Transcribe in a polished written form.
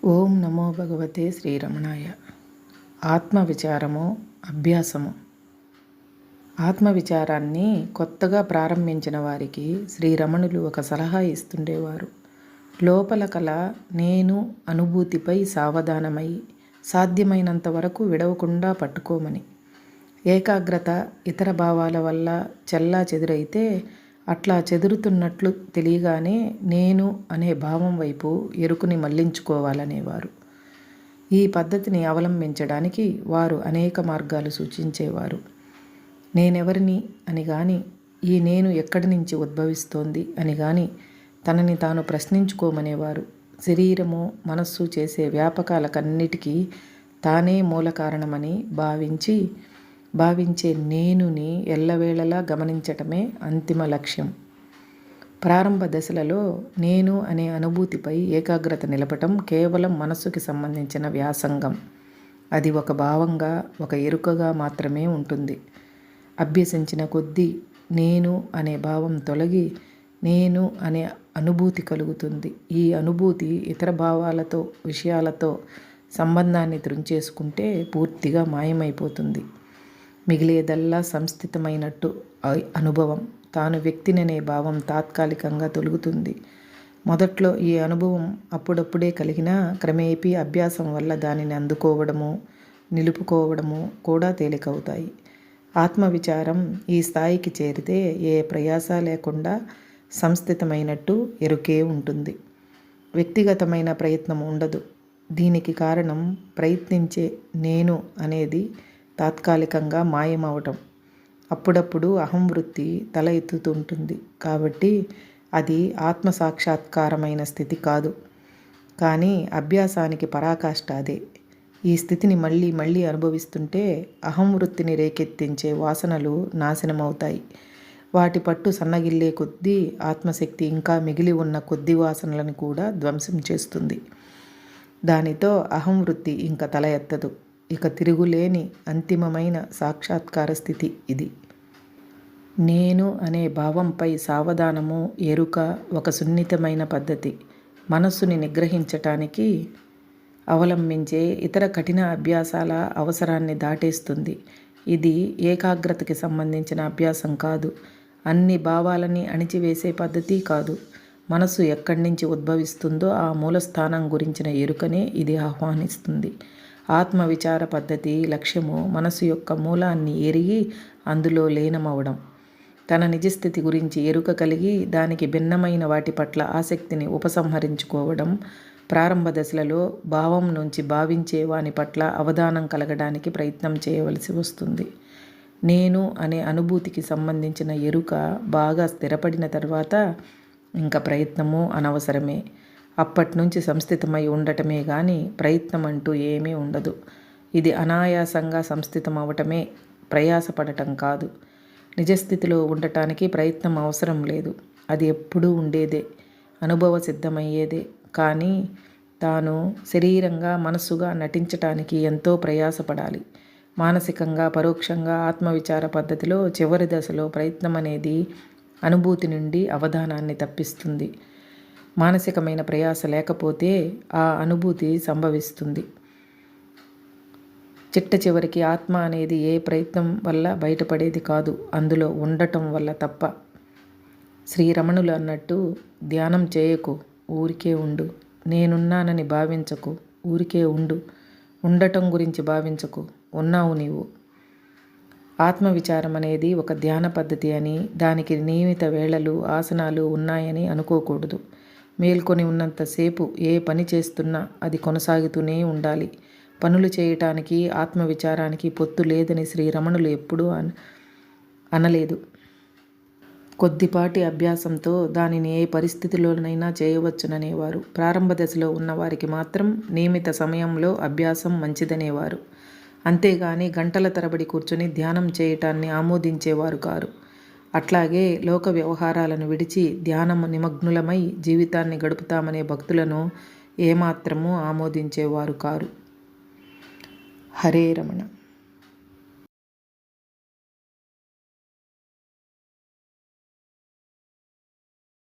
ఓం నమో భగవతే శ్రీరమణాయ. ఆత్మవిచారము, అభ్యాసము. ఆత్మవిచారాన్ని కొత్తగా ప్రారంభించిన వారికి శ్రీరమణులు ఒక సలహా ఇస్తుండేవారు. లోపల కల నేను అనుభూతిపై సావధానమై సాధ్యమైనంత వరకు విడవకుండా పట్టుకోమని. ఏకాగ్రత ఇతర భావాల వల్ల చెల్లా చెదురైతే అట్లా చెదురుతున్నట్లు తెలియగానే నేను అనే భావం వైపు ఎరుకుని మళ్లించుకోవాలనేవారు. ఈ పద్ధతిని అవలంబించడానికి వారు అనేక మార్గాలు సూచించేవారు. నేనెవరిని అని కానీ, ఈ నేను ఎక్కడి నుంచి ఉద్భవిస్తోంది అని కానీ తనని తాను ప్రశ్నించుకోమనేవారు. శరీరము, మనస్సు చేసే వ్యాపకాలకన్నిటికీ తానే మూల కారణమని భావించే నేనుని ఎల్లవేళలా గమనించటమే అంతిమ లక్ష్యం. ప్రారంభ దశలలో నేను అనే అనుభూతిపై ఏకాగ్రత నిలపటం కేవలం మనస్సుకి సంబంధించిన వ్యాసంగం. అది ఒక భావంగా, ఒక ఎరుకగా మాత్రమే ఉంటుంది. అభ్యసించిన కొద్దీ నేను అనే భావం తొలగి నేను అనే అనుభూతి కలుగుతుంది. ఈ అనుభూతి ఇతర భావాలతో, విషయాలతో సంబంధాన్ని త్రుంచేసుకుంటే పూర్తిగా మాయమైపోతుంది. మిగిలేదల్లా సంస్థితమైనట్టు అనుభవం, తాను వ్యక్తిననే భావం తాత్కాలికంగా తొలుగుతుంది. మొదట్లో ఈ అనుభవం అప్పుడప్పుడే కలిగినా క్రమేపీ అభ్యాసం వల్ల దానిని అందుకోవడము, నిలుపుకోవడము కూడా తేలికవుతాయి. ఆత్మవిచారం ఈ స్థాయికి చేరితే ఏ ప్రయాస లేకుండా సంస్థితమైనట్టు ఎరుకే ఉంటుంది. వ్యక్తిగతమైన ప్రయత్నం ఉండదు. దీనికి కారణం ప్రయత్నించే నేను అనేది తాత్కాలికంగా మాయమవటం. అప్పుడప్పుడు అహంవృత్తి తల ఎత్తుతుంటుంది. కాబట్టి అది ఆత్మసాక్షాత్కారమైన స్థితి కాదు. కానీ అభ్యాసానికి పరాకాష్ఠ అదే. ఈ స్థితిని మళ్ళీ మళ్ళీ అనుభవిస్తుంటే అహంవృత్తిని రేకెత్తించే వాసనలు నాశనమవుతాయి. వాటి పట్టు సన్నగిల్లే కొద్దీ ఆత్మశక్తి ఇంకా మిగిలి ఉన్న కొద్ది వాసనలను కూడా ధ్వంసం చేస్తుంది. దానితో అహంవృత్తి ఇంకా తల ఎత్తదు. ఇక తిరుగులేని అంతిమమైన సాక్షాత్కార స్థితి ఇది. నేను అనే భావంపై సావధానము, ఎరుక ఒక సున్నితమైన పద్ధతి. మనస్సుని నిగ్రహించటానికి అవలంబించే ఇతర కఠిన అభ్యాసాల అవసరాన్ని దాటేస్తుంది. ఇది ఏకాగ్రతకి సంబంధించిన అభ్యాసం కాదు. అన్ని భావాలని అణిచివేసే పద్ధతి కాదు. మనస్సు ఎక్కడి నుంచి ఉద్భవిస్తుందో ఆ మూలస్థానం గురించిన ఎరుకనే ఇది ఆహ్వానిస్తుంది. ఆత్మవిచార పద్ధతి లక్ష్యము మనసు యొక్క మూలాన్ని ఎరిగి అందులో లీనమవడం. తన నిజస్థితి గురించి ఎరుక కలిగి దానికి భిన్నమైన వాటి పట్ల ఆసక్తిని ఉపసంహరించుకోవడం. ప్రారంభ దశలలో భావం నుంచి భావించే వాని పట్ల అవధానం కలగడానికి ప్రయత్నం చేయవలసి వస్తుంది. నేను అనే అనుభూతికి సంబంధించిన ఎరుక బాగా స్థిరపడిన తర్వాత ఇంకా ప్రయత్నము అనవసరమే. అప్పటి నుంచి సంస్థితమై ఉండటమే కానీ ప్రయత్నం అంటూ ఏమీ ఉండదు. ఇది అనాయాసంగా సంస్థితం అవటమే, ప్రయాసపడటం కాదు. నిజస్థితిలో ఉండటానికి ప్రయత్నం అవసరం లేదు. అది ఎప్పుడూ ఉండేదే, అనుభవ సిద్ధమయ్యేదే. కానీ తాను శరీరంగా, మనస్సుగా నటించటానికి ఎంతో ప్రయాసపడాలి. మానసికంగా, పరోక్షంగా ఆత్మవిచార పద్ధతిలో చివరి దశలో ప్రయత్నం అనేది అనుభూతి నుండి అవధానాన్ని తప్పిస్తుంది. మానసికమైన ప్రయాస లేకపోతే ఆ అనుభూతి సంభవిస్తుంది. చిట్ట చివరికి ఆత్మ అనేది ఏ ప్రయత్నం వల్ల బయటపడేది కాదు, అందులో ఉండటం వల్ల తప్ప. శ్రీరమణులు అన్నట్టు, ధ్యానం చేయకు, ఊరికే ఉండు. నేనున్నానని భావించకు, ఊరికే ఉండు. ఉండటం గురించి భావించకు, ఉన్నావు నీవు. ఆత్మవిచారం అనేది ఒక ధ్యాన పద్ధతి అని, దానికి నియమిత వేళలు, ఆసనాలు ఉన్నాయని అనుకోకూడదు. మేల్కొని ఉన్నంతసేపు ఏ పని చేస్తున్నా అది కొనసాగుతూనే ఉండాలి. పనులు చేయటానికి ఆత్మవిచారానికి పొత్తు లేదని శ్రీరమణులు ఎప్పుడూ అనలేదు. కొద్దిపాటి అభ్యాసంతో దానిని ఏ పరిస్థితిలోనైనా చేయవచ్చుననేవారు. ప్రారంభ దశలో ఉన్నవారికి మాత్రం నియమిత సమయంలో అభ్యాసం మంచిదనేవారు. అంతేగాని గంటల తరబడి కూర్చొని ధ్యానం చేయటాన్ని ఆమోదించేవారు కారు. అట్లాగే లోక వ్యవహారాలను విడిచి ధ్యానము నిమగ్నులమై జీవితాన్ని గడుపుతామనే భక్తులను ఏమాత్రమూ ఆమోదించేవారు కారు. హరే రమణ.